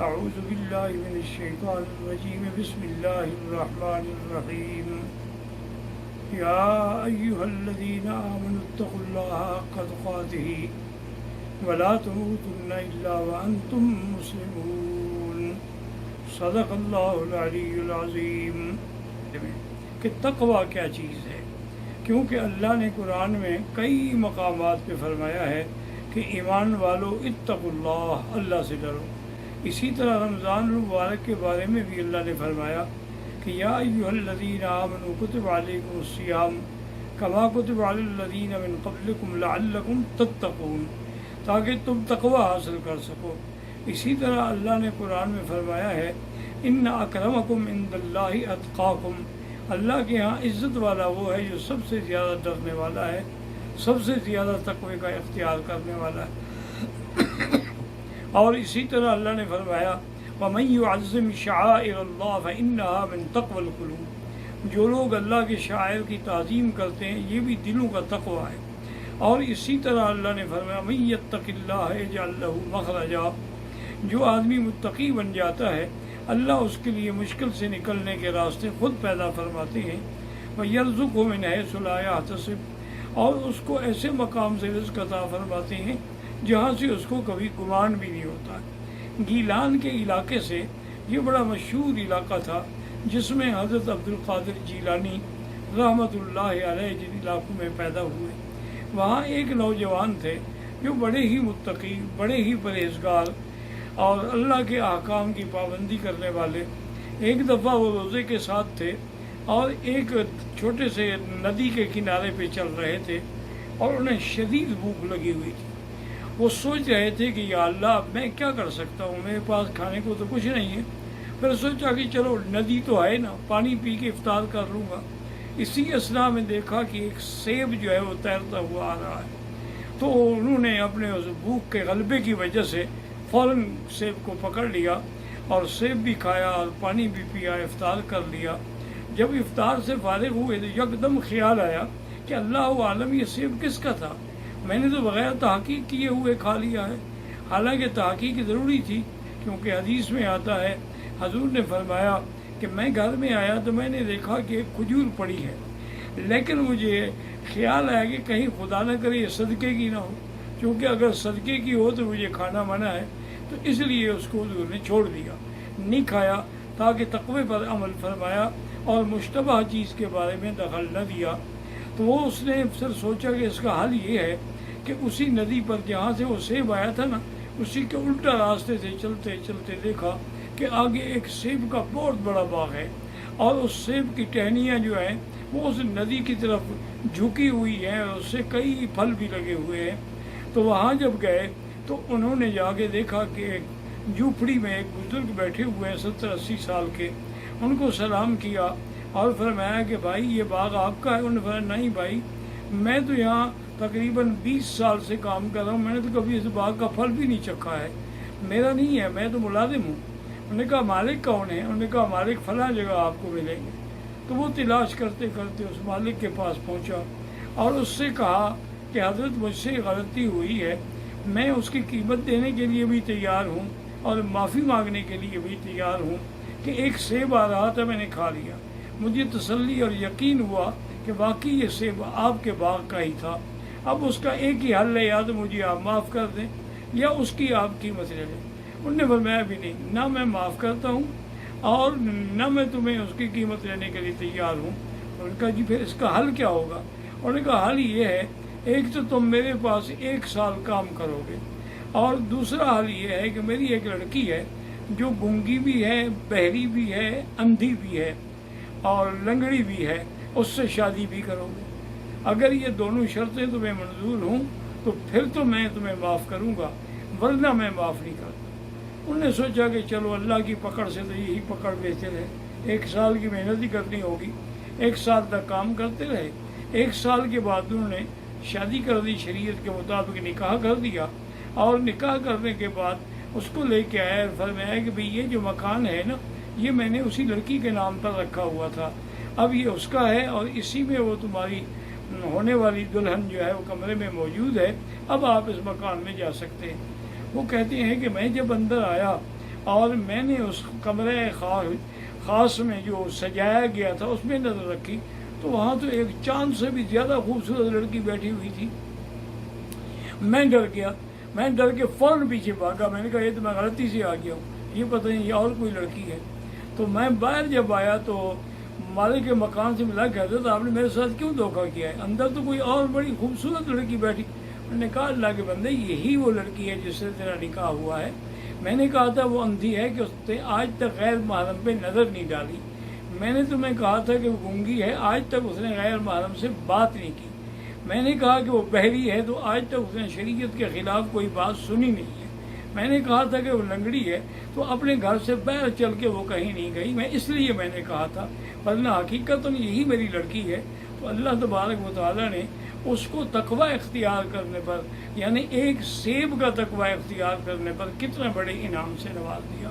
أعوذ بالله من الشيطان الرجيم بسم الله الرحمن الرحيم يا أيها الذين آمنوا اتقوا الله حق تقاته ولا تموتن إلا وأنتم مسلمون صدق الله العلی العظیم۔ کہ تقوی کیا چیز ہے؟ کیونکہ اللہ نے قرآن میں کئی مقامات پہ فرمایا ہے کہ ایمان والو اتقوا اللہ، اللہ سے ڈرو۔ اسی طرح رمضان المبارک کے بارے میں بھی اللہ نے فرمایا کہ یا ایھا الذین آمنوا کتب علیکم الصیام کما کتب علی الذین من قبلکم لعلکم تتقون، تاکہ تم تقوی حاصل کر سکو۔ اسی طرح اللہ نے قرآن میں فرمایا ہے ان اکرمکم عند اللہ اتقاکم، اللہ کے ہاں عزت والا وہ ہے جو سب سے زیادہ ڈرنے والا ہے، سب سے زیادہ تقوی کا اختیار کرنے والا ہے۔ اور اسی طرح اللہ نے فرمایا وَمَن يُعَظِّمْ شَعَائِرَ اللَّهِ فَإِنَّهَا مِن تَقْوَى الْقُلُوبِ، جو لوگ اللہ کے شعائر کی تعظیم کرتے ہیں یہ بھی دلوں کا تقوی ہے۔ اور اسی طرح اللہ نے فرمایا مَن يَتَّقِ اللَّهَ يَجْعَل لَّهُ مَخْرَجًا، جو آدمی متقی بن جاتا ہے اللہ اس کے لیے مشکل سے نکلنے کے راستے خود پیدا فرماتے ہیں۔ وَيَرْزُقْهُ مِنْ حَيْثُ لَا يَحْتَسِبُ، اور اس کو ایسے مقام سے رزق عطا فرماتے ہیں جہاں سے اس کو کبھی گمان بھی نہیں ہوتا۔ گیلان کے علاقے سے یہ بڑا مشہور علاقہ تھا جس میں حضرت عبد القادر جیلانی رحمۃ اللہ علیہ جن علاقوں میں پیدا ہوئے، وہاں ایک نوجوان تھے جو بڑے ہی متقی، بڑے ہی پرہیزگار اور اللہ کے احکام کی پابندی کرنے والے۔ ایک دفعہ وہ روزے کے ساتھ تھے اور ایک چھوٹے سے ندی کے کنارے پہ چل رہے تھے اور انہیں شدید بھوک لگی ہوئی تھی۔ وہ سوچ رہے تھے کہ یا اللہ اب میں کیا کر سکتا ہوں، میرے پاس کھانے کو تو کچھ نہیں ہے۔ پھر سوچا کہ چلو ندی تو ہے نا، پانی پی کے افطار کر لوں گا۔ اسی اثنا میں دیکھا کہ ایک سیب جو ہے وہ تیرتا ہوا آ رہا ہے، تو انہوں نے اپنے اس بھوک کے غلبے کی وجہ سے فوراً سیب کو پکڑ لیا اور سیب بھی کھایا اور پانی بھی پیا، افطار کر لیا۔ جب افطار سے فارغ ہوئے تو یکدم خیال آیا کہ اللہ عالم یہ سیب کس کا تھا، میں نے تو بغیر تحقیق کیے ہوئے کھا لیا ہے۔ حالانکہ تحقیق ضروری تھی، کیونکہ حدیث میں آتا ہے حضور نے فرمایا کہ میں گھر میں آیا تو میں نے دیکھا کہ ایک کھجور پڑی ہے، لیکن مجھے خیال آیا کہ کہیں خدا نہ کرے یہ صدقے کی نہ ہو، کیونکہ اگر صدقے کی ہو تو مجھے کھانا منع ہے، تو اس لیے اس کو حضور نے چھوڑ دیا، نہیں کھایا، تاکہ تقوی پر عمل فرمایا اور مشتبہ چیز کے بارے میں دخل نہ دیا۔ تو وہ اس نے پھر سوچا کہ اس کا حل یہ ہے کہ اسی ندی پر جہاں سے وہ سیب آیا تھا نا، اسی کے الٹا راستے سے چلتے چلتے دیکھا کہ آگے ایک سیب کا بہت بڑا باغ ہے اور اس سیب کی ٹہنیاں جو ہیں وہ اس ندی کی طرف جھکی ہوئی ہیں اور اس سے کئی پھل بھی لگے ہوئے ہیں۔ تو وہاں جب گئے تو انہوں نے جا کے دیکھا کہ ایک جھوپڑی میں ایک بزرگ بیٹھے ہوئے ہیں 70-80 سال کے، ان کو سلام کیا اور فرمایا کہ بھائی یہ باغ آپ کا ہے؟ انہوں نے فرمایا نہیں بھائی، میں تو یہاں تقریباً 20 سال سے کام کر رہا ہوں، میں نے تو کبھی اس باغ کا پھل بھی نہیں چکھا ہے، میرا نہیں ہے، میں تو ملازم ہوں۔ انہوں نے کہا مالک کون ہے؟ انہوں نے کہا مالک فلاں جگہ آپ کو ملیں گے۔ تو وہ تلاش کرتے کرتے اس مالک کے پاس پہنچا اور اس سے کہا کہ حضرت مجھ سے غلطی ہوئی ہے، میں اس کی قیمت دینے کے لیے بھی تیار ہوں اور معافی مانگنے کے لیے بھی تیار ہوں کہ ایک سیب آ رہا تھا میں نے کھا لیا، مجھے تسلی اور یقین ہوا کہ واقعی یہ سیب آپ کے باغ کا ہی تھا۔ اب اس کا ایک ہی حل ہے، یا تو مجھے آپ معاف کر دیں یا اس کی آپ قیمت لے لیں۔ انہوں نے فرمایا بھی نہیں، نہ میں معاف کرتا ہوں اور نہ میں تمہیں اس کی قیمت لینے کے لیے تیار ہوں۔ انہوں نے کہا جی پھر اس کا حل کیا ہوگا؟ انہوں نے کہا حل یہ ہے، ایک تو تم میرے پاس 1 سال کام کرو گے، اور دوسرا حل یہ ہے کہ میری ایک لڑکی ہے جو گونگی بھی ہے، بہری بھی ہے، اندھی بھی ہے اور لنگڑی بھی ہے، اس سے شادی بھی کرو گے۔ اگر یہ دونوں شرطیں تمہیں منظور ہوں تو پھر تو میں تمہیں معاف کروں گا، ورنہ میں معاف نہیں کرتا۔ انہوں نے سوچا کہ چلو اللہ کی پکڑ سے تو یہی پکڑ بہتر ہے، 1 سال کی محنت ہی کرنی ہوگی۔ 1 سال تک کام کرتے رہے۔ 1 سال کے بعد انہوں نے شادی کر دی، شریعت کے مطابق نکاح کر دیا، اور نکاح کرنے کے بعد اس کو لے کے آیا، فرمایا کہ بھئی یہ جو مکان ہے نا یہ میں نے اسی لڑکی کے نام پر رکھا ہوا تھا، اب یہ اس کا ہے اور اسی میں وہ تمہاری ہونے والی دلہن جو ہے وہ کمرے میں موجود ہے، اب آپ اس مکان میں جا سکتے ہیں۔ وہ کہتے ہیں کہ میں جب اندر آیا اور میں نے اس کمرے خاص میں جو سجایا گیا تھا اس میں نظر رکھی تو وہاں تو ایک چاند سے بھی زیادہ خوبصورت لڑکی بیٹھی ہوئی تھی۔ میں ڈر گیا، میں ڈر کے فوراً پیچھے بھاگا، میں نے کہا یہ تو میں غلطی سے آ گیا ہوں، یہ پتہ نہیں یہ اور کوئی لڑکی ہے۔ تو میں باہر جب آیا تو مالک کے مکان سے ملا کہتا تھا آپ نے میرے ساتھ کیوں دھوکہ کیا ہے، اندر تو کوئی اور بڑی خوبصورت لڑکی بیٹھی۔ میں نے کہا اللہ کے بندے یہی وہ لڑکی ہے جس سے تیرا نکاح ہوا ہے۔ میں نے کہا تھا وہ اندھی ہے کہ اس نے آج تک غیر محرم پہ نظر نہیں ڈالی، میں نے تمہیں کہا تھا کہ وہ گونگی ہے، آج تک اس نے غیر محرم سے بات نہیں کی، میں نے کہا کہ وہ بہری ہے تو آج تک اس نے شریعت کے خلاف کوئی بات سنی نہیں ہے، میں نے کہا تھا کہ وہ لنگڑی ہے تو اپنے گھر سے باہر چل کے وہ کہیں نہیں گئی، میں نے کہا تھا، ورنہ حقیقت یہی میری لڑکی ہے۔ تو اللہ تبارک و تعالیٰ نے اس کو تقوی اختیار کرنے پر، یعنی ایک سیب کا تقوی اختیار کرنے پر کتنے بڑے انعام سے نواز دیا۔